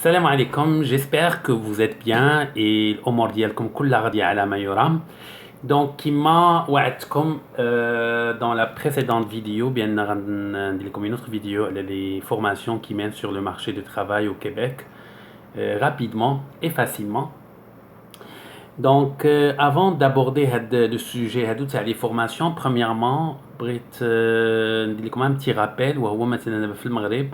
Salam alaikum, j'espère que vous êtes bien et الأمور ديالكم كلها غادية على ما يرام. Donc كما وعدتكم dans la précédente vidéo بأن غندير لكم une autre vidéo على les formations qui mènent sur le marché du travail au Québec rapidement et facilement. Donc avant d'aborder le sujet هادو تاع les formations, premièrement بغيت ندير لكم un petit rappel وهو مثلا في المغرب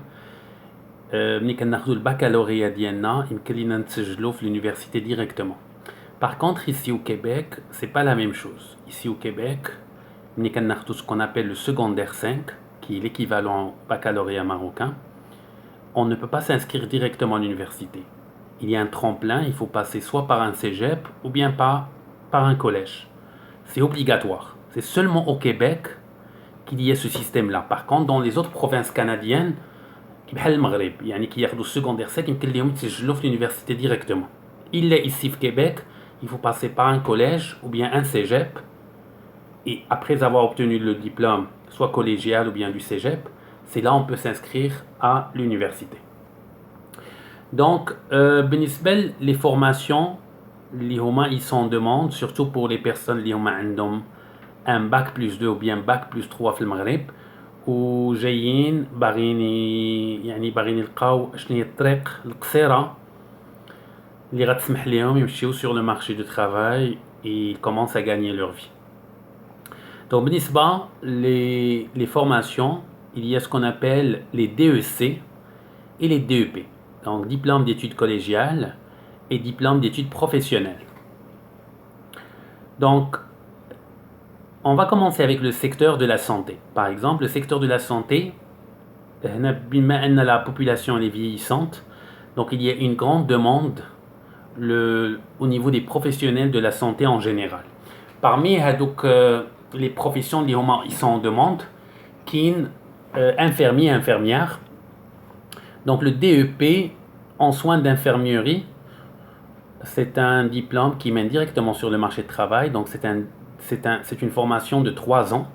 ملي كناخدو الباكالوريا ديالنا يمكن لينا نتسجلو في l'université directement. Par contre, ici au Québec, c'est pas la même chose. Ici au Québec, ملي كناخدو ce qu'on appelle le secondaire 5, qui est l'équivalent au baccalauréat marocain, on ne peut pas s'inscrire directement à l'université. Il y a un tremplin, il faut passer soit par un cégep ou bien par un collège. C'est obligatoire. C'est seulement au Québec qu'il y a ce système-là. Par contre, dans les autres provinces canadiennes, بحال المغرب يعني كياخدوا السكوندير سيك يمكن لهم يتسجلوا في l'université directement. Il est ici au Québec, il faut passer par un collège ou bien un cégep et après avoir obtenu le diplôme soit collégial ou bien du cégep, c'est là on peut s'inscrire à l'université. Donc بالنسبة les formations اللي هما ils sont en demande surtout pour les personnes اللي هما عندهم un bac plus 2 ou bien bac plus 3 في المغرب وجايين باغيين يلقاو شنو هي الطريق القصيره اللي غتسمح لهم يمشيو sur le marché du travail et ils commencent à gagner leur vie. Donc بالنسبه les formations, il y a ce qu'on appelle les DEC et les DEP. Donc diplôme d'études collégiales et diplôme d'études professionnelles. Donc on va commencer avec le secteur de la santé. Par exemple, le secteur de la santé, la population est vieillissante, donc il y a une grande demande au niveau des professionnels de la santé en général. Parmi les professions qui sont en demande, infirmiers et infirmières. Donc le DEP en soins d'infirmerie, c'est un diplôme qui mène directement sur le marché du travail, donc c'est une formation de 3 ans,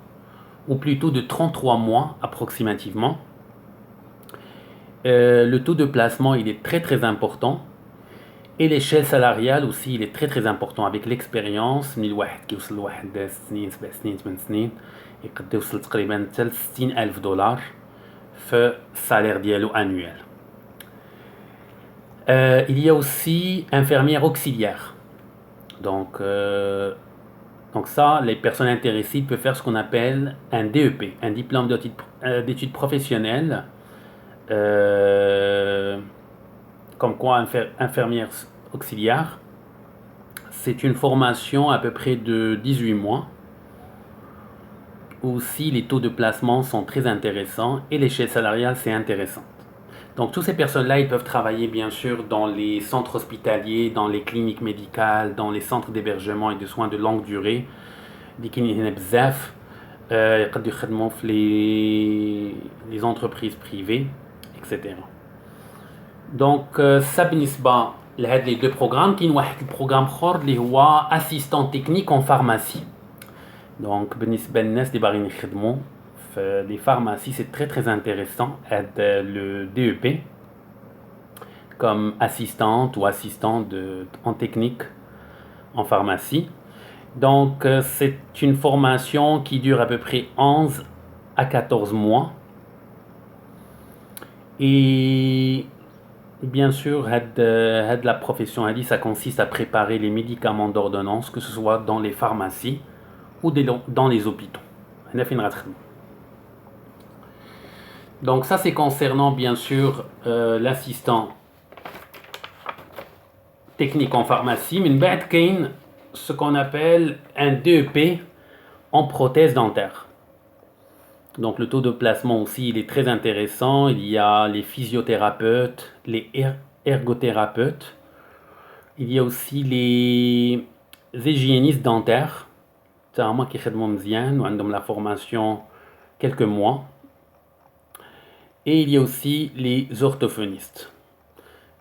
ou plutôt de 33 mois approximativement. Le taux de placement, il est très très important. Et l'échelle salariale aussi, il est très très important avec l'expérience. من الواحد كيوصل لواحد 6 سنين 7 سنين 8 سنين يقدر يوصل تقريبا حتى ل $60,000 في السالير ديالو annuel. Il y a aussi infirmière auxiliaire. Donc ça, les personnes intéressées peuvent faire ce qu'on appelle un DEP, un diplôme d'études professionnelles, comme quoi infirmière auxiliaire. C'est une formation à peu près de 18 mois. Aussi, les taux de placement sont très intéressants et l'échelle salariale, c'est intéressant. Donc, toutes ces personnes-là, ils peuvent travailler bien sûr dans les centres hospitaliers, dans les cliniques médicales, dans les centres d'hébergement et de soins de longue durée. يقدروا يخدموا في les entreprises privées, etc. Donc, ça بالنسبة لهاد les deux programmes. كاين واحد البروغرام اخر اللي هو assistant technique en pharmacie. Donc, بالنسبة للناس اللي باغيين يخدموا les pharmacies, c'est très très intéressant le DEP comme assistante ou assistant en technique en pharmacie. Donc c'est une formation qui dure à peu près 11 à 14 mois. Et bien sûr, la profession, ça consiste à préparer les médicaments d'ordonnance, que ce soit dans les pharmacies ou dans les hôpitaux. Donc ça c'est concernant bien sûr l'assistant technique en pharmacie. Mais بعد كاين ce qu'on appelle un DEP en prothèse dentaire. Donc le taux de placement aussi il est très intéressant. Il y a les physiothérapeutes, les ergothérapeutes. Il y a aussi les hygiénistes dentaires. C'est vraiment qui خدموا مزيان وعندهم la formation quelques mois. Et il y a aussi les orthophonistes.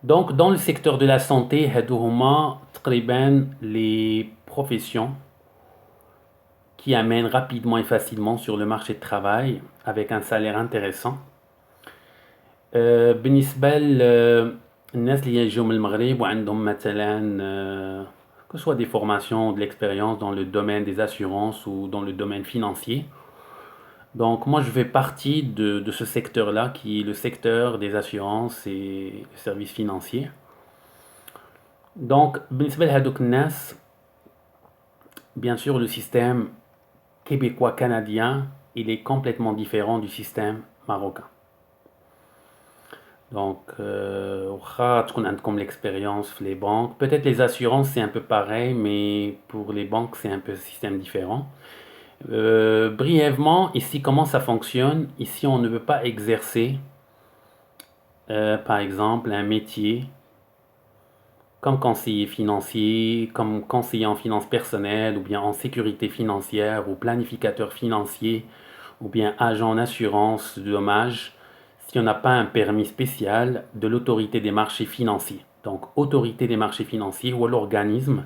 Donc, dans le secteur de la santé, les professions qui amènent rapidement et facilement sur le marché de travail avec un salaire intéressant. بالنسبة الناس اللي يجوا من المغرب وعندهم مثلا que ce soit des formations ou de l'expérience dans le domaine des assurances ou dans le domaine financier. Donc moi je fais partie de ce secteur-là qui est le secteur des assurances et des services financiers. Donc بالنسبة لهذوك الناس bien sûr le système québécois-canadien il est complètement différent du système marocain. Donc, واخا تكون عندكم l'expérience في les banques. Peut-être les assurances c'est un peu pareil, mais pour les banques c'est un peu un système différent. Brièvement, ici comment ça fonctionne? Ici on ne veut pas exercer, par exemple, un métier comme conseiller financier, comme conseiller en finances personnelles, ou bien en sécurité financière, ou planificateur financier, ou bien agent en assurance de dommages, si on n'a pas un permis spécial de l'autorité des marchés financiers. Donc, autorité des marchés financiers ou l'organisme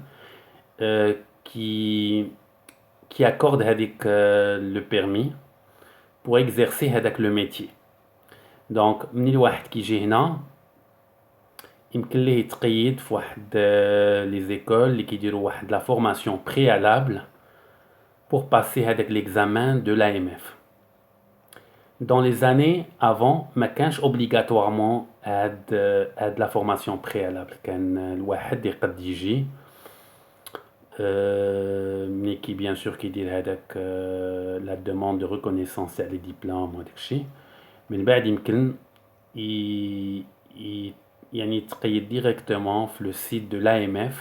euh, qui, qui accorde avec le permis pour exercer avec le métier. Donc, من الواحد كيجي هنا يمكن ليه يتقيد في واحد لي زيكول اللي كيديروا واحد لا فورماسيون préalable pour passer avec l'examen de l'AMF. Dans les années avant ما كانش obligatoirement هاد la formation préalable. كان الواحد يقد يجي ملي كي bien sûr كيدير هذاك la demande de reconnaissance تاع لي ديبلوم وهداك الشيء من بعد يمكن يعني يتقيد directement في le site de l'AMF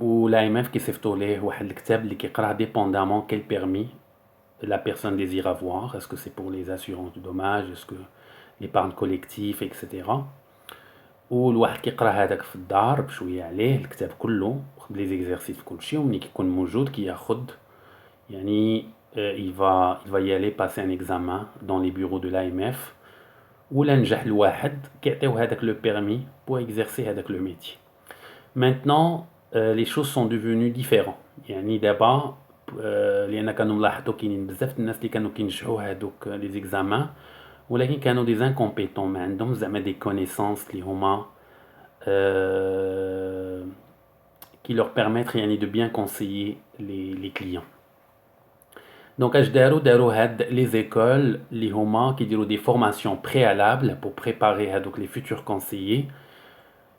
و l'AMF كيصيفطوا ليه واحد الكتاب اللي كيقرا dépendamment quel permis la personne désire avoir. Est-ce que c'est pour les assurances de dommages, est-ce que l'épargne collective, etc. والواحد كيقرا هذاك في الدار بشويه عليه الكتاب كله لي زيكزارسيس كلشي وملي كيكون موجود كياخد يعني il va y aller passer un examen dans les bureaux de l'AMF ولا نجح الواحد كيعطيو هذاك لو بيرمي pour exercer هذاك لو métier. Maintenant les choses sont devenues différentes. يعني دابا لان كانوا ملاحظوا كاينين بزاف الناس اللي كانوا كينجحوا هذوك لي زيكزامان ولكن كانوا دي انكومبيتون ما عندهم زعما دي كونيسانس اللي هما qui leur permettent يعني de bien conseiller les clients. Donc اش داروا هاد لي زيكول اللي هما كيديروا دي فورماسيون préalables pour préparer هذوك les futurs conseillers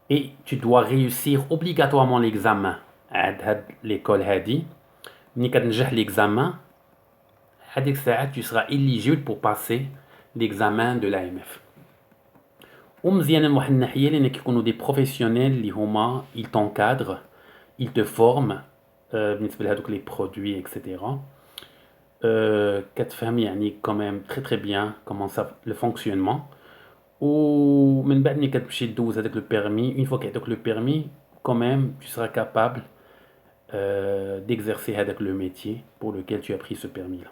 et tu dois réussir obligatoirement l'examen هاد l'école هادي. ملي كتنجح l'examen هذيك الساعه tu seras éligible pour passer l'examen de l'AMF. ومزيانه من واحد الناحيه لان كيكونوا دي بروفيسيونيل اللي هما ils t'encadrent, ils te forment بالنسبه لهذوك لي برودوي اكسيتيرا. كتفهم يعني quand même très très bien comment ça le fonctionnement. ومن بعد ملي كتمشي دوز هذاك لو بيرمي une fois كيعطوك لو بيرمي quand même tu seras capable d'exercer هذاك le métier pour lequel tu as pris ce permis là.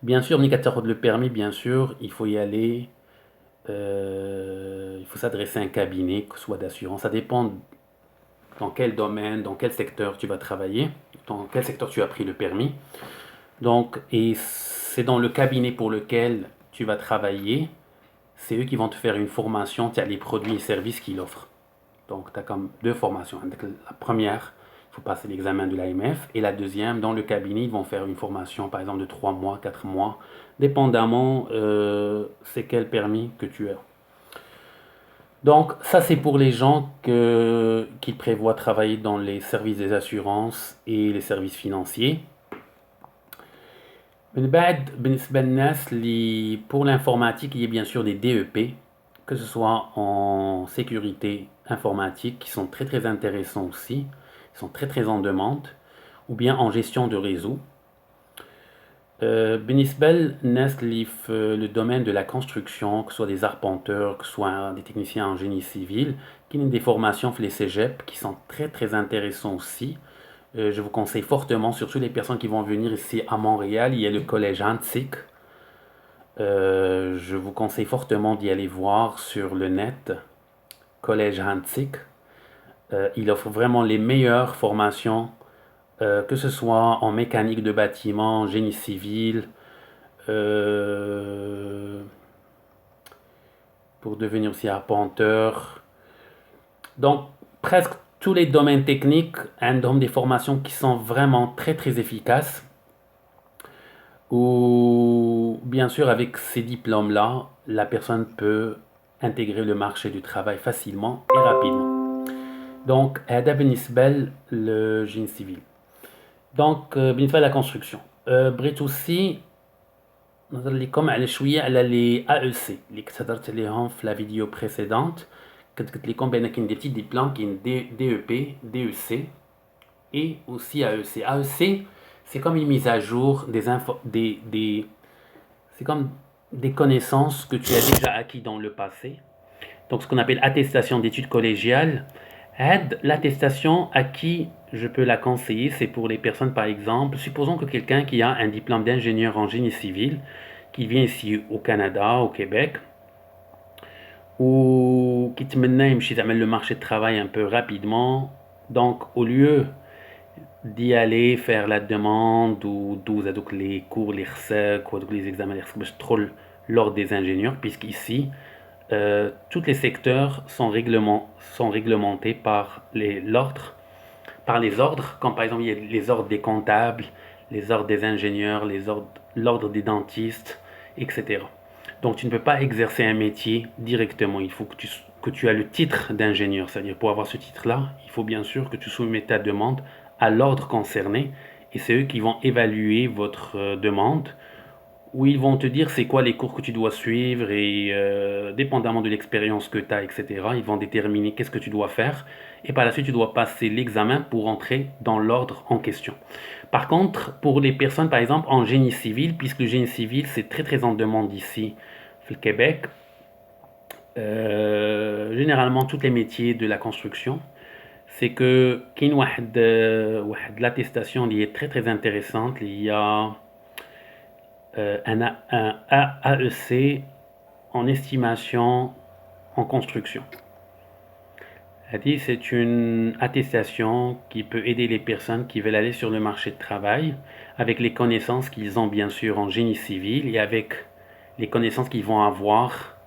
Bien sûr ملي كتاخد le permis bien sûr il faut y aller il faut s'adresser à un cabinet que ce soit d'assurance, ça dépend dans quel domaine, dans quel secteur tu vas travailler, dans quel secteur tu as pris le permis. Donc, et c'est dans le cabinet pour lequel tu vas travailler, c'est eux qui vont te faire une formation, tu as les produits et services qu'ils offrent. Donc, tu as comme deux formations. La première, il faut passer l'examen de l'AMF, et la deuxième, dans le cabinet, ils vont faire une formation, par exemple, de 3 mois, 4 mois, dépendamment c'est quel permis que tu as. Donc, ça, c'est pour les gens qui prévoient travailler dans les services des assurances et les services financiers. من بعد بالنسبة للناس اللي pour l'informatique il y a bien sûr des DEP que ce soit en sécurité informatique qui sont très très intéressants aussi, ils sont très très en demande, ou bien en gestion de réseau. بالنسبة للناس اللي في le domaine de la construction, que ce soit des arpenteurs, que ce soit des techniciens en génie civil, qui ont des formations في les cégep qui sont très très intéressants aussi. Je vous conseille fortement, surtout les personnes qui vont venir ici à Montréal, il y a le collège Antique. Je vous conseille fortement d'y aller voir sur le net, collège Antique. Il offre vraiment les meilleures formations, que ce soit en mécanique de bâtiment, génie civil, pour devenir aussi arpenteur. Donc, presque tous les domaines techniques ont des formations qui sont vraiment très très efficaces. Ou bien sûr, avec ces diplômes-là, la personne peut intégrer le marché du travail facilement et rapidement. Donc, هذا بالنسبة للجين civil. Donc, بالنسبة للا construction. بغيت aussi نهضر لكم على شوية على لي AEC اللي كنت هضرت عليهم في لا فيديو بريسيدونت. كنت قلت لكم بان كاين دي بتيت ديبلوم كاين DEP, DEC et aussi AEC. AEC, c'est comme une mise à jour c'est comme des connaissances que tu as déjà acquis dans le passé. Donc, ce qu'on appelle attestation d'études collégiales. L'attestation à qui je peux la conseiller, c'est pour les personnes, par exemple, supposons que quelqu'un qui a un diplôme d'ingénieur en génie civil, qui vient ici au Canada, au Québec, ou qui te mène le marché de travail un peu rapidement. Donc, au lieu d'y aller faire la demande ou 12 donc les cours, les recettes, ou les examens, l'ordre des ingénieurs, puisqu'ici, tous les secteurs sont réglementés par les ordres, comme par exemple il y a les ordres des comptables, les ordres des ingénieurs, l'ordre des dentistes, etc. Donc tu ne peux pas exercer un métier directement, il faut que tu as le titre d'ingénieur, c'est-à-dire pour avoir ce titre-là, il faut bien sûr que tu soumettes ta demande à l'ordre concerné, et c'est eux qui vont évaluer votre demande, où ils vont te dire c'est quoi les cours que tu dois suivre et dépendamment de l'expérience que tu as, etc., ils vont déterminer qu'est-ce que tu dois faire et par la suite tu dois passer l'examen pour entrer dans l'ordre en question. Par contre, pour les personnes par exemple en génie civil, puisque le génie civil c'est très très en demande ici au Québec, généralement tous les métiers de la construction, c'est que qu'il y a l'attestation qui est très très intéressante. Il y a un AEC en estimation en construction. C'est une attestation qui peut aider les personnes qui veulent aller sur le marché de travail avec les connaissances qu'ils ont bien sûr en génie civil et avec les connaissances qu'ils vont avoir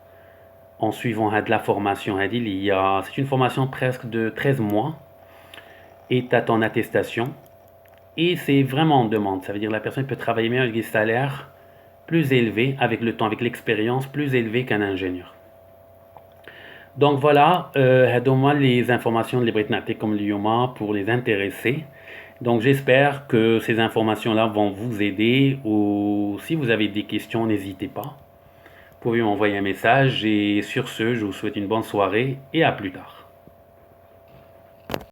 en suivant de la formation. C'est une formation presque de 13 mois et tu as ton attestation et c'est vraiment en demande. Ça veut dire que la personne peut travailler même avec des salaires plus élevé avec le temps, avec l'expérience plus élevée qu'un ingénieur. Donc voilà, les informations de l'Ibritnaté comme l'IOMA pour les intéressés. Donc j'espère que ces informations-là vont vous aider ou si vous avez des questions, n'hésitez pas. Vous pouvez m'envoyer un message et sur ce, je vous souhaite une bonne soirée et à plus tard.